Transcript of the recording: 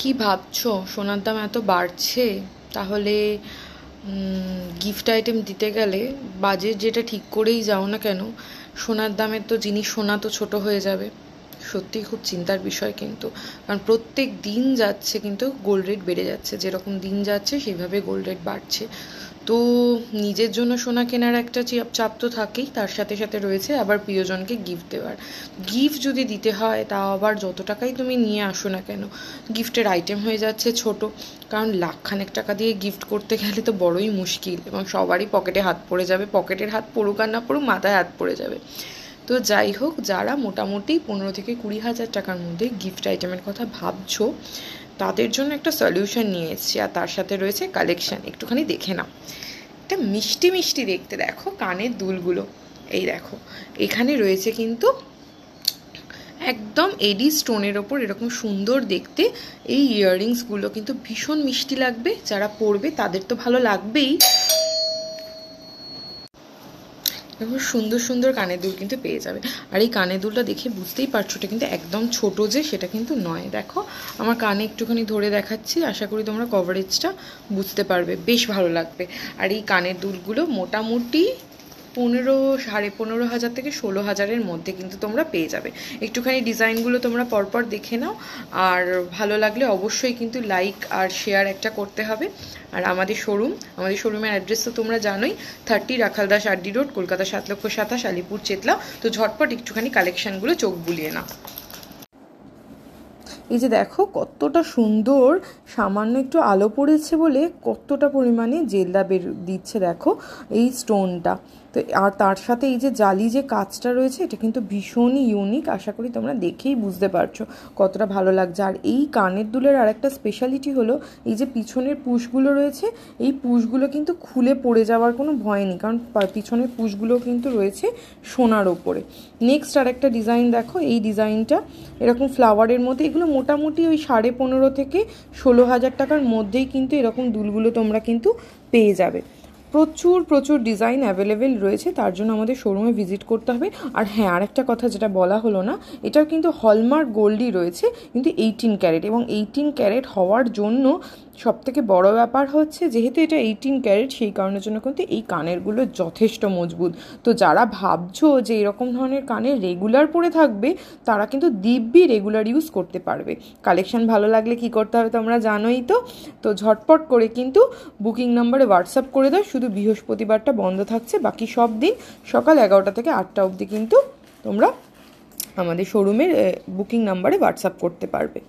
কি ভাবছো, সোনার দাম এত বাড়ছে, তাহলে গিফট আইটেম দিতে গেলে বাজেট যেটা ঠিক করেই যাও না কেন, সোনার দামের তো জিনিস, সোনা তো ছোট হয়ে যাবে। সত্যিই খুব চিন্তার বিষয় কিন্তু, কারণ প্রত্যেক দিন যাচ্ছে কিন্তু গোল্ড রেট বেড়ে যাচ্ছে, যেরকম দিন যাচ্ছে সেইভাবে গোল্ড রেট বাড়ছে। তো নিজের জন্য সোনা কেনার একটা চাপ তো থাকেই, তার সাথে সাথে রয়েছে আবার প্রিয়জনকে গিফট দেওয়ার। গিফট যদি দিতে হয় তাও আবার যত টাকাই তুমি নিয়ে আসো না কেন, গিফটের আইটেম হয়ে যাচ্ছে ছোট। কারণ লাখখানেক টাকা দিয়ে গিফট করতে গেলে তো বড়ই মুশকিল, এবং সবারই পকেটে হাত পড়ে যাবে, পকেটের হাত পড়ুক আর না পড়ুক, মাথায় হাত পড়ে যাবে। তো যাই হোক, যারা মোটামুটি 15 থেকে 20 হাজার টাকার মধ্যে গিফট আইটেমের কথা ভাবছো, তাদের জন্য একটা সলিউশন নিয়ে এসেছি, আর তার সাথে রয়েছে কালেকশন। একটুখানি দেখে নাও, একটা মিষ্টি মিষ্টি দেখতে, দেখো কানের দুলগুলো, এই দেখো এখানে রয়েছে কিন্তু একদম এডি স্টোনের ওপর এরকম সুন্দর দেখতে এই ইয়াররিংসগুলো, কিন্তু ভীষণ মিষ্টি লাগবে, যারা পরবে তাদের তো ভালো লাগবেই। দেখো সুন্দর সুন্দর কানের দুল কিন্তু পেয়ে যাবে। আর এই কানের দুলটা দেখে বুঝতেই পারছো এটা কিন্তু একদম ছোট যে, সেটা কিন্তু নয়। দেখো আমার কানে একটুখানি ধরে দেখাচ্ছি, আশা করি তোমরা কভারেজটা বুঝতে পারবে, বেশ ভালো লাগবে। আর এই কানের দুলগুলো মোটামুটি 15,500 থেকে 16,000-এর মধ্যে কিন্তু তোমরা পেয়ে যাবে। একটুখানি ডিজাইনগুলো তোমরা পরপর দেখে নাও, আর ভালো লাগলে অবশ্যই কিন্তু লাইক আর শেয়ার একটা করতে হবে। আর আমাদের শোরুমের অ্যাড্রেস তো তোমরা জানোই, 30 রাখালদাস আড্ডি রোড, কলকাতা 7,27,000, আলিপুর চেতলা। তো ঝটপট একটুখানি কালেকশানগুলো চোখ বুলিয়ে নাও। এই যে দেখো কতটা সুন্দর, সামান্য একটু আলো পড়েছে বলে কতটা পরিমাণে জেল্লা দিচ্ছে, দেখো এই স্টোনটা। তো আর তার সাথে এই যে জালি যে কাজটা রয়েছে, এটা কিন্তু ভীষণই ইউনিক, আশা করি তোমরা দেখেই বুঝতে পারছো কতটা ভালো লাগছে। আর এই কানের দুলের আর একটা স্পেশালিটি হলো, এই যে পিছনের পুশগুলো রয়েছে, এই পুশগুলো কিন্তু খুলে পড়ে যাওয়ার কোনো ভয় নেই, কারণ পিছনের পুশগুলো কিন্তু রয়েছে সোনার ওপরে। নেক্সট আর একটা ডিজাইন দেখো, এই ডিজাইনটা এরকম ফ্লাওয়ারের মধ্যে, এগুলো মোটামুটি ওই 15.5 থেকে 16,000 টাকার মধ্যেই কিন্তু এরকম দুলগুলো তোমরা কিন্তু পেয়ে যাবে। প্রচুর প্রচুর ডিজাইন অ্যাভেলেবেল রয়েছে, তার জন্য আমাদের শোরুমে ভিজিট করতে হবে। আর হ্যাঁ, আরেকটা কথা যেটা বলা হলো না, এটাও কিন্তু হলমার্ক গোল্ডই রয়েছে, কিন্তু 18 ক্যারেট, এবং 18 ক্যারেট হওয়ার জন্য সবথেকে বড় ব্যাপার হচ্ছে, যেহেতু এটা 18 ক্যারেট, সেই কারণের জন্য কিন্তু এই কানেরগুলো যথেষ্ট মজবুত। তো যারা ভাবছো যে এরকম ধরনের কানের রেগুলার পরে থাকবে, তারা কিন্তু দিব্যি রেগুলার ইউজ করতে পারবে। কালেকশন ভালো লাগলে কি করতে হবে তোমরা জানোই তো। তো ঝটপট করে কিন্তু বুকিং নাম্বারে হোয়াটসঅ্যাপ করে দাও, শুধু বৃহস্পতিবারটা বন্ধ থাকছে, বাকি সব দিন সকাল 11টা থেকে 8টা অবধি কিন্তু তোমরা আমাদের শোরুমের বুকিং নাম্বারে হোয়াটসঅ্যাপ করতে পারবে।